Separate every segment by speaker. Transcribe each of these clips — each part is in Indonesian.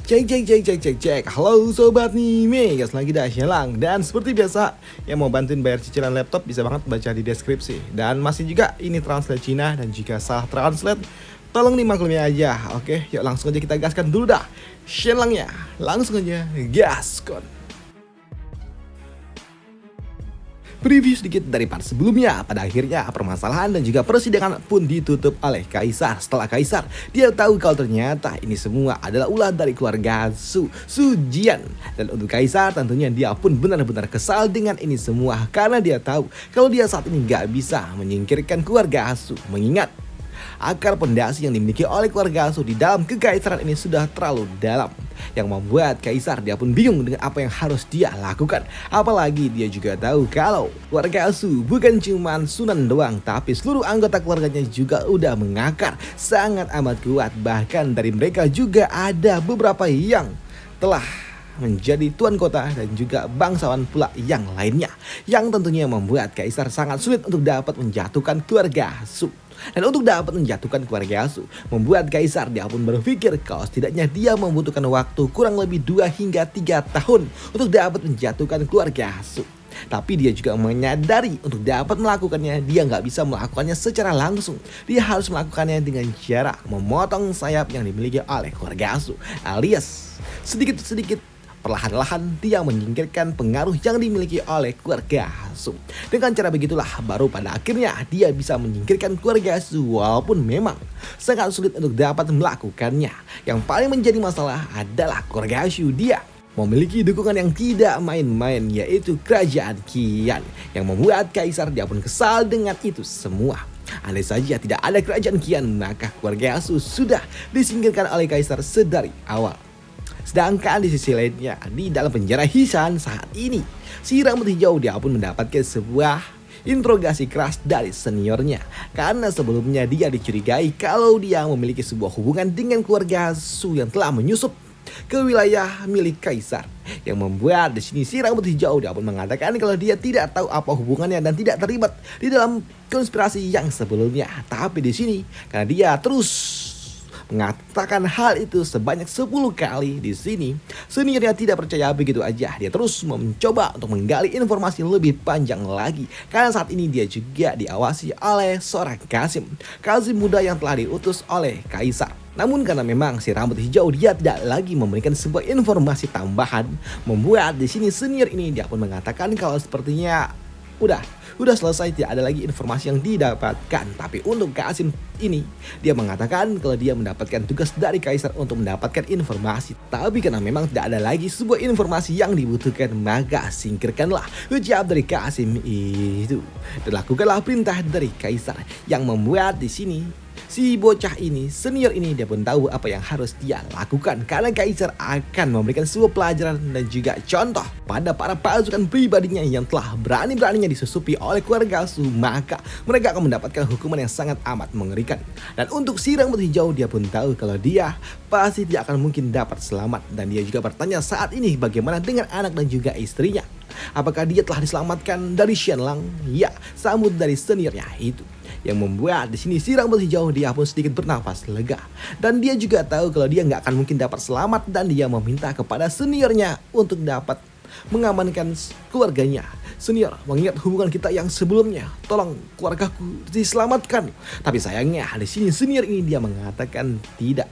Speaker 1: Cek. Halo sobat Nime, guys lagi dah Shelang. Dan seperti biasa, yang mau bantuin bayar cicilan laptop bisa banget baca di deskripsi. Dan masih juga ini translate Cina dan jika salah translate, tolong dimaklumi aja. Oke, yuk langsung aja kita gaskan dulu dah Shelangnya. Langsung aja gaskon. Preview sedikit dari part sebelumnya. Pada akhirnya permasalahan dan juga persidangan pun ditutup oleh Kaisar. Setelah Kaisar, dia tahu kalau ternyata ini semua adalah ulah dari keluarga Su Jian. Dan untuk Kaisar tentunya dia pun benar-benar kesal dengan ini semua. Karena dia tahu kalau dia saat ini gak bisa menyingkirkan keluarga Su. Mengingat akar pondasi yang dimiliki oleh keluarga Su di dalam kekaisaran ini sudah terlalu dalam, yang membuat Kaisar dia pun bingung dengan apa yang harus dia lakukan. Apalagi dia juga tahu kalau keluarga Su bukan cuma Sunan doang, tapi seluruh anggota keluarganya juga udah mengakar sangat amat kuat. Bahkan dari mereka juga ada beberapa yang telah menjadi tuan kota dan juga bangsawan pula yang lainnya, yang tentunya membuat Kaisar sangat sulit untuk dapat menjatuhkan keluarga Su. Dan untuk dapat menjatuhkan keluarga Su, membuat Kaisar dia pun berpikir kalau setidaknya dia membutuhkan waktu kurang lebih 2 hingga 3 tahun untuk dapat menjatuhkan keluarga Su. Tapi dia juga menyadari untuk dapat melakukannya, dia nggak bisa melakukannya secara langsung. Dia harus melakukannya dengan cara memotong sayap yang dimiliki oleh keluarga Su, alias sedikit-sedikit perlahan-lahan dia menyingkirkan pengaruh yang dimiliki oleh keluarga Su. Dengan cara begitulah baru pada akhirnya dia bisa menyingkirkan keluarga Su, walaupun memang sangat sulit untuk dapat melakukannya. Yang paling menjadi masalah adalah keluarga Su dia memiliki dukungan yang tidak main-main, yaitu kerajaan Qian, yang membuat Kaisar dia pun kesal dengan itu semua. Andai saja tidak ada kerajaan Qian, maka keluarga Su sudah disingkirkan oleh Kaisar sedari awal. Sedangkan di sisi lainnya, di dalam penjara Hishan saat ini, si rambut hijau dia pun mendapatkan sebuah interogasi keras dari seniornya. Karena sebelumnya dia dicurigai kalau dia memiliki sebuah hubungan dengan keluarga Su yang telah menyusup ke wilayah milik Kaisar. Yang membuat di sini si rambut hijau dia pun mengatakan kalau dia tidak tahu apa hubungannya dan tidak terlibat di dalam konspirasi yang sebelumnya. Tapi di sini karena dia terus mengatakan hal itu sebanyak 10 kali di sini, seniornya tidak percaya begitu aja. Dia terus mencoba untuk menggali informasi lebih panjang lagi. Karena saat ini dia juga diawasi oleh seorang Qasim muda yang telah diutus oleh Kaisar. Namun karena memang si rambut hijau dia tidak lagi memberikan sebuah informasi tambahan, membuat di sini senior ini dia pun mengatakan kalau sepertinya udah selesai, tidak ada lagi informasi yang didapatkan. Tapi untuk Qasim ini, dia mengatakan kalau dia mendapatkan tugas dari Kaisar untuk mendapatkan informasi. Tapi karena memang tidak ada lagi sebuah informasi yang dibutuhkan, maka singkirkanlah ucap dari Qasim itu. Dan lakukanlah perintah dari Kaisar, yang membuat di sini si bocah ini, senior ini, dia pun tahu apa yang harus dia lakukan. Karena Kaisar akan memberikan sebuah pelajaran dan juga contoh pada para pasukan pribadinya yang telah berani-beraninya disusupi oleh keluarga Su. Maka mereka akan mendapatkan hukuman yang sangat amat mengerikan. Dan untuk si rambut hijau, dia pun tahu kalau dia pasti tidak akan mungkin dapat selamat. Dan dia juga bertanya saat ini bagaimana dengan anak dan juga istrinya. Apakah dia telah diselamatkan dari Shenlang? Ya, sambut dari seniornya itu. Yang membuat di sini si rambut hijau dia pun sedikit bernafas lega. Dan dia juga tahu kalau dia nggak akan mungkin dapat selamat, dan dia meminta kepada seniornya untuk dapat mengamankan keluarganya. Senior, mengingat hubungan kita yang sebelumnya, tolong keluargaku diselamatkan. Tapi sayangnya di sini senior ini dia mengatakan tidak.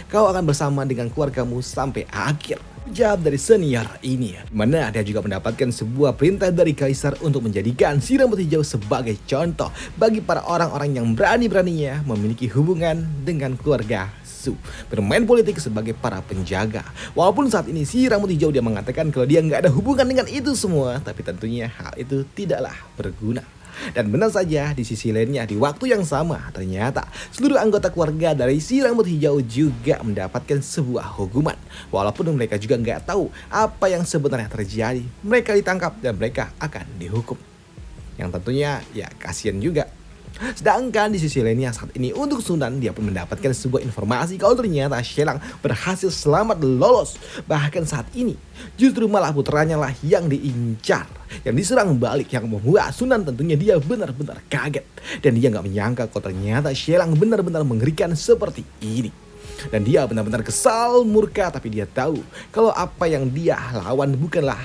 Speaker 1: Kau akan bersama dengan keluargamu sampai akhir. Jawab dari senior ini, mana dia juga mendapatkan sebuah perintah dari Kaisar untuk menjadikan si rambut hijau sebagai contoh bagi para orang-orang yang berani-beraninya memiliki hubungan dengan keluarga Su, bermain politik sebagai para penjaga. Walaupun saat ini si rambut hijau dia mengatakan kalau dia nggak ada hubungan dengan itu semua, tapi tentunya hal itu tidaklah berguna. Dan benar saja di sisi lainnya, di waktu yang sama ternyata seluruh anggota keluarga dari si rambut hijau juga mendapatkan sebuah hukuman. Walaupun mereka juga nggak tahu apa yang sebenarnya terjadi. Mereka ditangkap dan mereka akan dihukum. Yang tentunya ya kasihan juga. Sedangkan di sisi lainnya saat ini untuk Sunan dia pun mendapatkan sebuah informasi kalau ternyata Shelang berhasil selamat lolos. Bahkan saat ini justru malah putranya lah yang diincar, yang diserang balik, yang membuat Sunan tentunya dia benar-benar kaget. Dan dia nggak menyangka kalau ternyata Shelang benar-benar mengerikan seperti ini. Dan dia benar-benar kesal, murka, tapi dia tahu kalau apa yang dia lawan bukanlah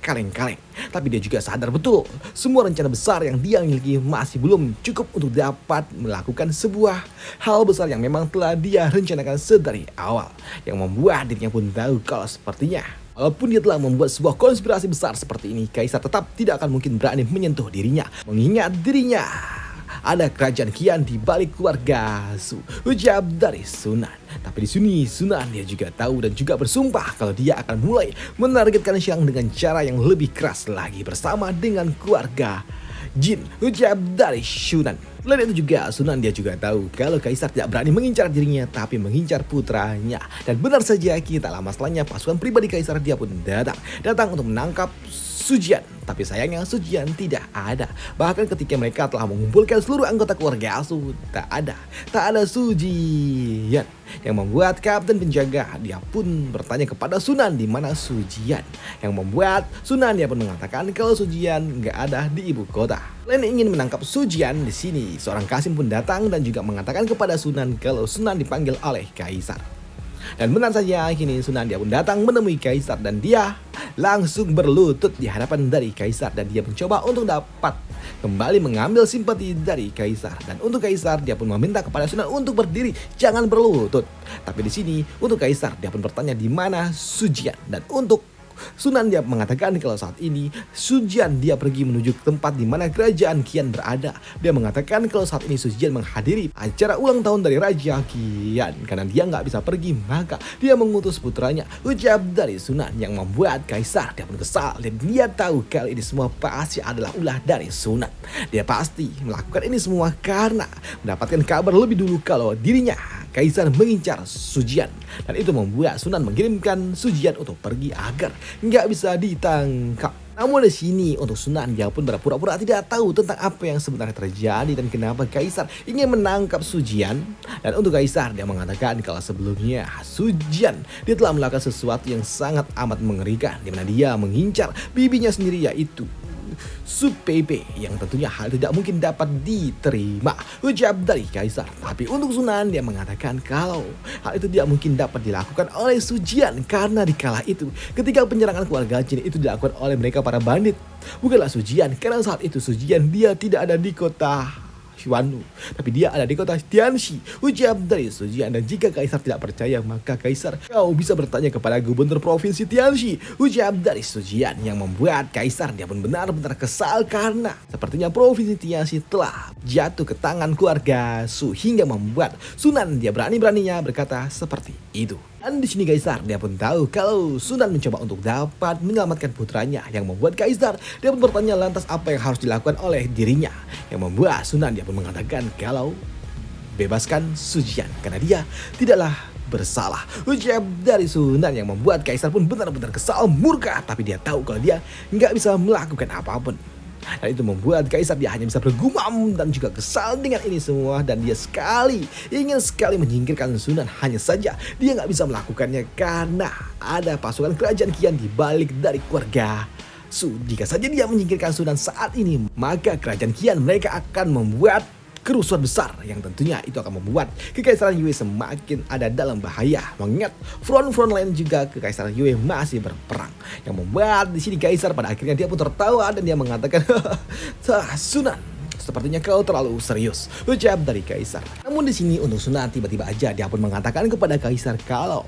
Speaker 1: kaleng-kaleng. Tapi dia juga sadar betul semua rencana besar yang dia miliki masih belum cukup untuk dapat melakukan sebuah hal besar yang memang telah dia rencanakan sedari awal. Yang membuat dirinya pun tahu kalau sepertinya walaupun dia telah membuat sebuah konspirasi besar seperti ini, Kaisar tetap tidak akan mungkin berani menyentuh dirinya. Mengingat dirinya ada kerajaan kian di balik keluarga Su, ucap dari Sunan. Tapi di sini Sunan dia juga tahu dan juga bersumpah kalau dia akan mulai menargetkan Xiang dengan cara yang lebih keras lagi bersama dengan keluarga Jin, ucap dari Sunan. Selain itu juga Sunan dia juga tahu kalau Kaisar tidak berani mengincar dirinya tapi mengincar putranya. Dan benar saja kita lama setelahnya pasukan pribadi Kaisar dia pun datang untuk menangkap Sujian. Tapi sayangnya Sujian tidak ada. Bahkan ketika mereka telah mengumpulkan seluruh anggota keluarga Su, tak ada Sujian. Yang membuat kapten penjaga dia pun bertanya kepada Sunan di mana Sujian. Yang membuat Sunan dia pun mengatakan kalau Sujian nggak ada di ibu kota. Selain ingin menangkap Sujian, di sini seorang Kasim pun datang dan juga mengatakan kepada Sunan kalau Sunan dipanggil oleh Kaisar. Dan benar saja kini Sunan dia pun datang menemui Kaisar dan dia langsung berlutut di hadapan dari Kaisar dan dia mencoba untuk dapat kembali mengambil simpati dari Kaisar. Dan untuk Kaisar dia pun meminta kepada Sunan untuk berdiri, jangan berlutut. Tapi di sini untuk Kaisar dia pun bertanya di mana Sujian. Dan untuk Sunan dia mengatakan kalau saat ini Sujian dia pergi menuju ke tempat di mana kerajaan Kian berada. Dia mengatakan kalau saat ini Sujian menghadiri acara ulang tahun dari Raja Kian. Karena dia nggak bisa pergi maka dia mengutus putranya, ucap dari Sunan. Yang membuat Kaisar dia pun kesal dan dia tahu kalau ini semua pasti adalah ulah dari Sunan. Dia pasti melakukan ini semua karena mendapatkan kabar lebih dulu kalau dirinya Kaisar mengincar Sujian. Dan itu membuat Sunan mengirimkan Sujian untuk pergi agar nggak bisa ditangkap. Namun di sini untuk Sunan dia pun berpura-pura tidak tahu tentang apa yang sebenarnya terjadi dan kenapa Kaisar ingin menangkap Sujian. Dan untuk Kaisar dia mengatakan kalau sebelumnya Sujian dia telah melakukan sesuatu yang sangat amat mengerikan, di mana dia mengincar bibinya sendiri yaitu Su Peipei, yang tentunya hal tidak mungkin dapat diterima, ucap dari Kaisar. Tapi untuk Sunan dia mengatakan kalau hal itu tidak mungkin dapat dilakukan oleh Sujian karena di kala itu ketika penyerangan keluarga Jin itu dilakukan oleh mereka para bandit, bukanlah Sujian, karena saat itu Sujian dia tidak ada di kota Xuanlu, tapi dia ada di kota Tianxi, ucap dari Sujian. Dan jika Kaisar tidak percaya maka Kaisar kau bisa bertanya kepada gubernur provinsi Tianxi, ucap dari Sujian. Yang membuat Kaisar dia pun benar-benar kesal karena sepertinya provinsi Tianxi telah jatuh ke tangan keluarga Su hingga membuat Sunan dia berani-beraninya berkata seperti itu. Dan di sini Kaisar dia pun tahu kalau Sunan mencoba untuk dapat menyelamatkan putranya, yang membuat Kaisar dia pun bertanya lantas apa yang harus dilakukan oleh dirinya, yang membuat Sunan dia pun mengatakan kalau bebaskan Sujian karena dia tidaklah bersalah, ucap dari Sunan. Yang membuat Kaisar pun benar-benar kesal, murka, tapi dia tahu kalau dia nggak bisa melakukan apapun. Dan itu membuat Kaisar dia hanya bisa bergumam dan juga kesal dengan ini semua. Dan dia ingin sekali menyingkirkan Sunan, hanya saja dia nggak bisa melakukannya karena ada pasukan kerajaan Kian di balik dari keluarga Su. Jika saja dia menyingkirkan Sunan saat ini, maka kerajaan Kian mereka akan membuat kerusuhan besar yang tentunya itu akan membuat Kekaisaran Yue semakin ada dalam bahaya. Mengingat front lain juga Kekaisaran Yue masih berperang, yang membuat di sini Kaisar pada akhirnya dia pun tertawa dan dia mengatakan, Sunan, sepertinya kau terlalu serius, ucap dari Kaisar. Namun di sini untuk Sunan tiba-tiba aja dia pun mengatakan kepada Kaisar kalau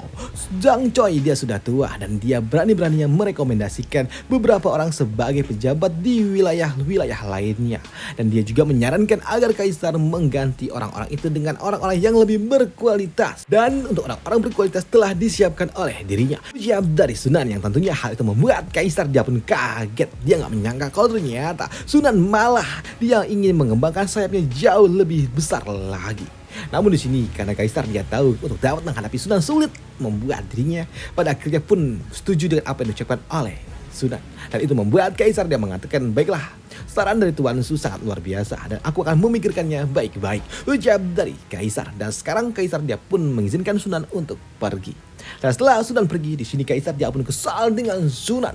Speaker 1: Zhang Choi dia sudah tua dan dia berani-beraninya merekomendasikan beberapa orang sebagai pejabat di wilayah-wilayah lainnya. Dan dia juga menyarankan agar Kaisar mengganti orang-orang itu dengan orang-orang yang lebih berkualitas. Dan untuk orang-orang berkualitas telah disiapkan oleh dirinya, ucap dari Sunan. Yang tentunya hal itu membuat Kaisar dia pun kaget. Dia nggak menyangka kalau ternyata Sunan malah dia ingin mengembangkan sayapnya jauh lebih besar lagi. Namun di sini karena Kaisar dia tahu untuk dapat menghadapi Sunan sulit, membuat dirinya pada akhirnya pun setuju dengan apa yang diucapkan oleh Sunan. Dan itu membuat Kaisar dia mengatakan, baiklah, saran dari Tuan Su sangat luar biasa dan aku akan memikirkannya baik-baik, ucap dari Kaisar. Dan sekarang Kaisar dia pun mengizinkan Sunan untuk pergi. Dan setelah Sunan pergi, di sini Kaisar dia pun kesal dengan Sunan.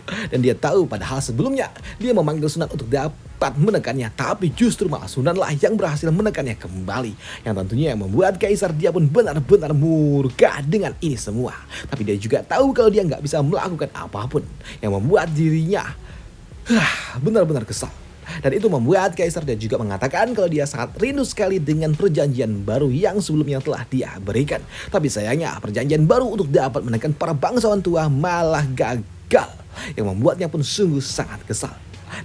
Speaker 1: Dan dia tahu padahal sebelumnya dia memanggil Sunan untuk dapat menekannya, tapi justru malah Sunan lah yang berhasil menekannya kembali. Yang tentunya yang membuat Kaisar dia pun benar-benar murka dengan ini semua. Tapi dia juga tahu kalau dia nggak bisa melakukan apapun, yang membuat dirinya benar-benar kesal. Dan itu membuat Kaisar dia juga mengatakan kalau dia sangat rindu sekali dengan perjanjian baru yang sebelumnya telah dia berikan. Tapi sayangnya perjanjian baru untuk dapat menekan para bangsawan tua malah gagal, yang membuatnya pun sungguh sangat kesal.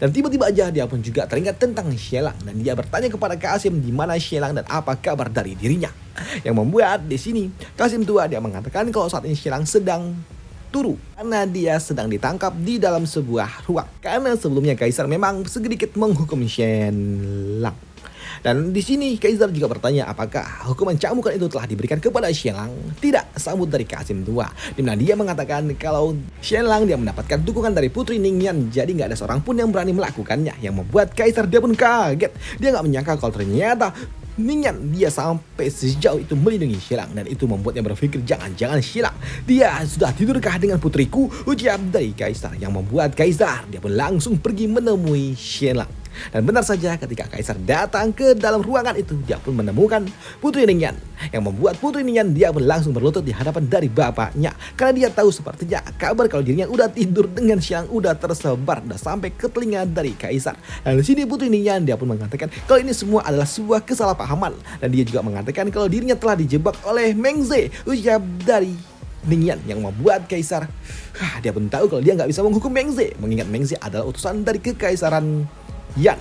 Speaker 1: Dan tiba-tiba aja dia pun juga teringat tentang Shelang, dan dia bertanya kepada Kasim di mana Shelang dan apa kabar dari dirinya. Yang membuat di sini Kasim tua dia mengatakan kalau saat ini Shelang sedang turu karena dia sedang ditangkap di dalam sebuah ruang. Karena sebelumnya Kaisar memang sedikit menghukum Shelang. Dan di sini Kaisar juga bertanya apakah hukuman cambukan itu telah diberikan kepada Shelang. Tidak, sambut dari Kasim tua, dimana dia mengatakan kalau Shelang dia mendapatkan dukungan dari Putri Ningyan, jadi nggak ada seorang pun yang berani melakukannya. Yang membuat Kaisar dia pun kaget. Dia nggak menyangka kalau ternyata Ningyan dia sampai sejauh itu melindungi Shelang, dan itu membuatnya berpikir jangan-jangan Shelang dia sudah tidurkah dengan putriku, ucap dari Kaisar. Yang membuat Kaisar dia pun langsung pergi menemui Shelang. Dan benar saja ketika Kaisar datang ke dalam ruangan itu, dia pun menemukan Putri Ningyan, yang membuat Putri Ningyan dia pun langsung berlutut di hadapan dari bapaknya. Karena dia tahu sepertinya kabar kalau dirinya udah tidur dengan Shelang udah tersebar, udah sampai ke telinga dari Kaisar. Dan di sini Putri Ningyan dia pun mengatakan kalau ini semua adalah sebuah kesalahpahaman, dan dia juga mengatakan kalau dirinya telah dijebak oleh Mengze, ucap dari Ningyan. Yang membuat Kaisar dia pun tahu kalau dia nggak bisa menghukum Mengze, mengingat Mengze adalah utusan dari kekaisaran Yan.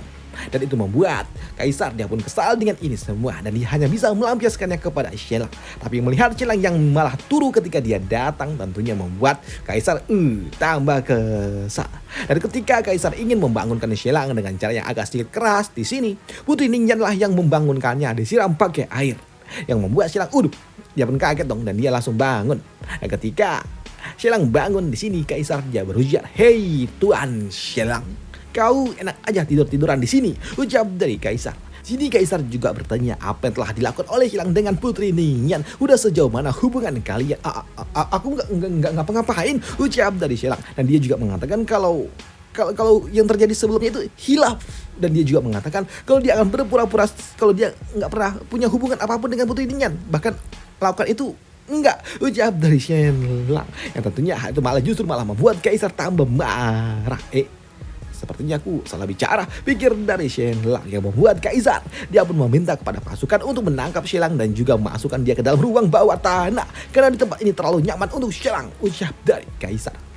Speaker 1: Dan itu membuat Kaisar dia pun kesal dengan ini semua, dan dia hanya bisa melampiaskannya kepada Shelang. Tapi melihat Shelang yang malah turu ketika dia datang, tentunya membuat Kaisar tambah kesal. Dan ketika Kaisar ingin membangunkan Shelang dengan cara yang agak sedikit keras, di sini Putri Ningyan lah yang membangunkannya, disiram pakai air. Yang membuat Shelang dia pun kaget dong, dan dia langsung bangun. Dan ketika Shelang bangun di sini, Kaisar dia berujar, "Hei Tuan Shelang, kau enak aja tidur-tiduran di sini," ucap dari Kaisar. Sini Kaisar juga bertanya apa yang telah dilakukan oleh Shelang dengan Putri Ningyan. Udah sejauh mana hubungan kalian? Aku nggak ngapa-ngapain, ucap dari Shelang. Dan dia juga mengatakan kalau yang terjadi sebelumnya itu hilaf. Dan dia juga mengatakan kalau dia akan berpura-pura kalau dia nggak pernah punya hubungan apapun dengan Putri Ningyan, bahkan lakukan itu enggak, ucap dari Shelang. Yang tentunya itu justru malah membuat Kaisar tambah marah. Sepertinya aku salah bicara, pikir dari Shelang. Yang membuat Kaisar dia pun meminta kepada pasukan untuk menangkap Shelang dan juga memasukkan dia ke dalam ruang bawah tanah, karena di tempat ini terlalu nyaman untuk Shelang, ucap dari Kaisar.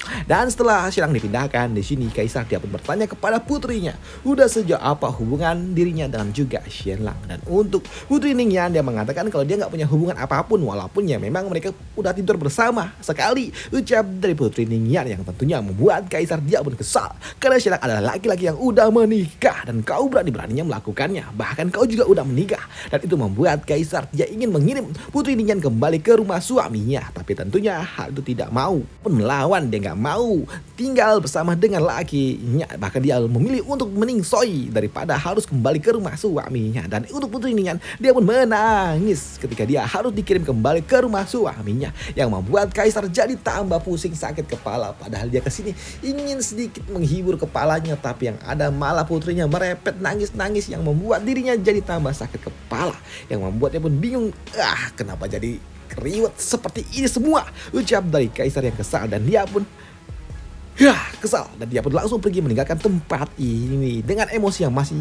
Speaker 1: Dan setelah Shelang dipindahkan, di sini Kaisar dia pun bertanya kepada putrinya, udah sejauh apa hubungan dirinya dengan juga Shelang. Dan untuk Putri Ningyan dia mengatakan kalau dia nggak punya hubungan apapun, walaupun ya memang mereka udah tidur bersama sekali, ucap dari Putri Ningyan. Yang tentunya membuat Kaisar dia pun kesal, karena Shelang adalah laki-laki yang udah menikah dan kau berani-beraninya melakukannya, bahkan kau juga udah menikah. Dan itu membuat Kaisar dia ingin mengirim Putri Ningyan kembali ke rumah suaminya, tapi tentunya hal itu tidak mau, pun melawan. Dia nggak mau tinggal bersama dengan lakinya, bahkan dia memilih untuk meningsoi daripada harus kembali ke rumah suaminya. Dan untuk Putri Ningyan dia pun menangis ketika dia harus dikirim kembali ke rumah suaminya, yang membuat Kaisar jadi tambah pusing sakit kepala. Padahal dia kesini ingin sedikit menghibur kepalanya, tapi yang ada malah putrinya merepet nangis-nangis, yang membuat dirinya jadi tambah sakit kepala, yang membuatnya pun bingung, kenapa jadi keriwet seperti ini semua, ucap dari Kaisar yang kesal. Dan dia pun kesal, dan dia pun langsung pergi meninggalkan tempat ini dengan emosi yang masih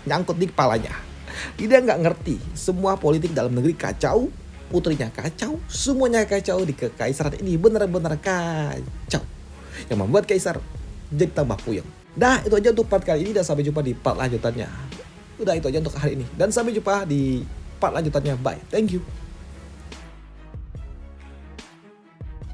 Speaker 1: nyangkut di kepalanya. Dia nggak ngerti, semua politik dalam negeri kacau, putrinya kacau, semuanya kacau di kekaisaran ini, benar-benar kacau, yang membuat Kaisar jadi tambah puyeng. Dah, itu aja untuk part kali ini, dan sampai jumpa di part lanjutannya. Udah, itu aja untuk hari ini, dan sampai jumpa di part lanjutannya. Bye, thank you.